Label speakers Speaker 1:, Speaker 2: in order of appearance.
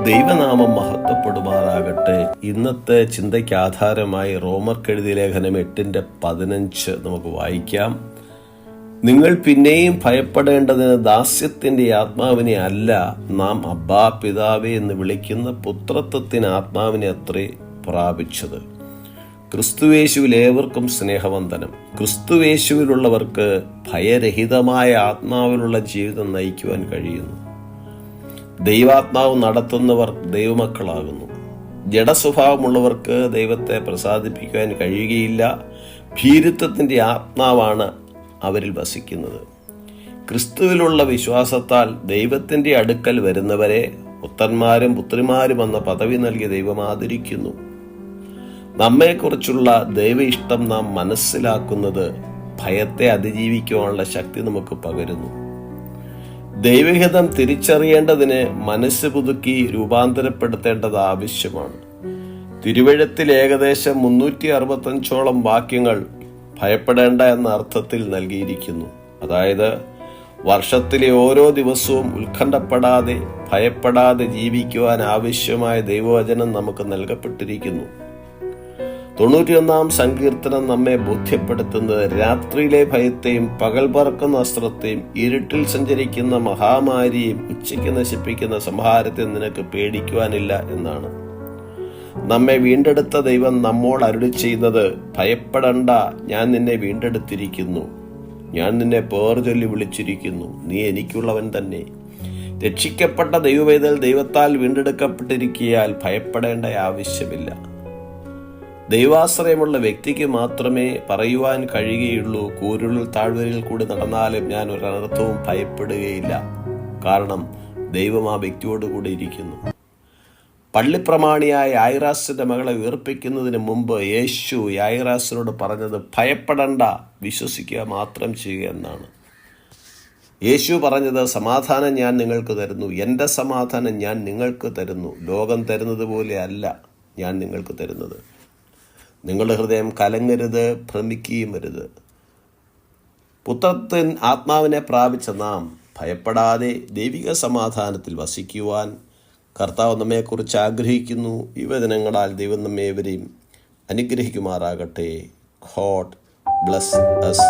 Speaker 1: ദൈവനാമം മഹത്വപ്പെടുമാറാകട്ടെ. ഇന്നത്തെ ചിന്തയ്ക്ക് ആധാരമായി റോമർക്കെഴുതിയ ലേഖനം 8:15 നമുക്ക് വായിക്കാം. നിങ്ങൾ പിന്നെയും ഭയപ്പെടേണ്ടതിന് ദാസ്യത്തിന്റെ ആത്മാവിനെ അല്ല, നാം അബ്ബാ പിതാവേ എന്ന് വിളിക്കുന്ന പുത്രത്വത്തിന് ആത്മാവിനെ അത്രേ പ്രാപിച്ചത്. ക്രിസ്തുവേശുവിൽ ഏവർക്കും സ്നേഹവന്ദനം. ക്രിസ്തുവേശുവിലുള്ളവർക്ക് ഭയരഹിതമായ ആത്മാവിലുള്ള ജീവിതം നയിക്കുവാൻ കഴിയുന്നു. ദൈവാത്മാവ് നടത്തുന്നവർ ദൈവമക്കളാകുന്നു. ജഡസ്വഭാവമുള്ളവർക്ക് ദൈവത്തെ പ്രസാദിപ്പിക്കുവാൻ കഴിയുകയില്ല. ഭീരുത്വത്തിന്റെ ആത്മാവാണ് അവരിൽ വസിക്കുന്നത്. ക്രിസ്തുവിലുള്ള വിശ്വാസത്താൽ ദൈവത്തിന്റെ അടുക്കൽ വരുന്നവരെ പുത്രന്മാരും പുത്രിമാരും എന്ന പദവി നൽകി ദൈവം ആദരിക്കുന്നു. നമ്മെക്കുറിച്ചുള്ള ദൈവ ഇഷ്ടം നാം മനസ്സിലാക്കുന്നത് ഭയത്തെ അതിജീവിക്കുവാനുള്ള ശക്തി നമുക്ക് പകരുന്നു. ദൈവഹിതം തിരിച്ചറിയേണ്ടതിന് മനസ്സ് പുതുക്കി രൂപാന്തരപ്പെടുത്തേണ്ടത് ആവശ്യമാണ്. തിരുവെഴുത്തിൽ ഏകദേശം 365ഓളം വാക്യങ്ങൾ ഭയപ്പെടേണ്ട എന്ന അർത്ഥത്തിൽ നൽകിയിരിക്കുന്നു. അതായത് വർഷത്തിലെ ഓരോ ദിവസവും ഉത്കണ്ഠപ്പെടാതെ ഭയപ്പെടാതെ ജീവിക്കുവാൻ ആവശ്യമായ ദൈവവചനം നമുക്ക് നൽകപ്പെട്ടിരിക്കുന്നു. 91-ാം സങ്കീർത്തനം നമ്മെ ബോധ്യപ്പെടുത്തുന്നത് രാത്രിയിലെ ഭയത്തെയും പകൽ പറക്കുന്ന അസ്ത്രത്തെയും ഇരുട്ടിൽ സഞ്ചരിക്കുന്ന മഹാമാരിയെയും ഉച്ചയ്ക്ക് നശിപ്പിക്കുന്ന സംഹാരത്തെ നിനക്ക് പേടിക്കുവാനില്ല എന്നാണ്. നമ്മെ വീണ്ടെടുത്ത ദൈവം നമ്മോട് അരുളി ചെയ്യുന്നത്, ഭയപ്പെടണ്ട, ഞാൻ നിന്നെ വീണ്ടെടുത്തിരിക്കുന്നു, ഞാൻ നിന്നെ പേർ ചൊല്ലി വിളിച്ചിരിക്കുന്നു, നീ എനിക്കുള്ളവൻ തന്നെ. രക്ഷിക്കപ്പെട്ട ദൈവവേദൽ ദൈവത്താൽ വീണ്ടെടുക്കപ്പെട്ടിരിക്കിയാൽ ഭയപ്പെടേണ്ട ആവശ്യമില്ല. ദൈവാശ്രയമുള്ള വ്യക്തിക്ക് മാത്രമേ പറയുവാൻ കഴിയുകയുള്ളൂ, കൂരുളിൽ താഴ്വരയിൽ കൂടി നടന്നാലും ഞാൻ ഒരനർത്ഥവും ഭയപ്പെടുകയില്ല. കാരണം ദൈവം ആ വ്യക്തിയോട് കൂടി ഇരിക്കുന്നു. പള്ളിപ്രമാണിയായ യായിറാസിന്റെ മകളെ ഉയർപ്പിക്കുന്നതിന് മുമ്പ് യേശു യായിറാസിനോട് പറഞ്ഞത്, ഭയപ്പെടണ്ട, വിശ്വസിക്കുക മാത്രം ചെയ്യുക എന്നാണ്. യേശു പറഞ്ഞത്, സമാധാനം ഞാൻ നിങ്ങൾക്ക് തരുന്നു, എൻ്റെ സമാധാനം ഞാൻ നിങ്ങൾക്ക് തരുന്നു, ലോകം തരുന്നത് പോലെ അല്ല ഞാൻ നിങ്ങൾക്ക് തരുന്നത്. നിങ്ങളുടെ ഹൃദയം കലങ്ങരുത്, ഭ്രമിക്കുകയും വരുത്. പുത്രത്വൻ ആത്മാവിനെ പ്രാപിച്ച നാം ഭയപ്പെടാതെ ദൈവിക സമാധാനത്തിൽ വസിക്കുവാൻ കർത്താവ് നമ്മെക്കുറിച്ച് ആഗ്രഹിക്കുന്നു. ഈ വചനങ്ങളാൽ ദൈവം നമ്മേവരെയും അനുഗ്രഹിക്കുമാറാകട്ടെ. God bless us.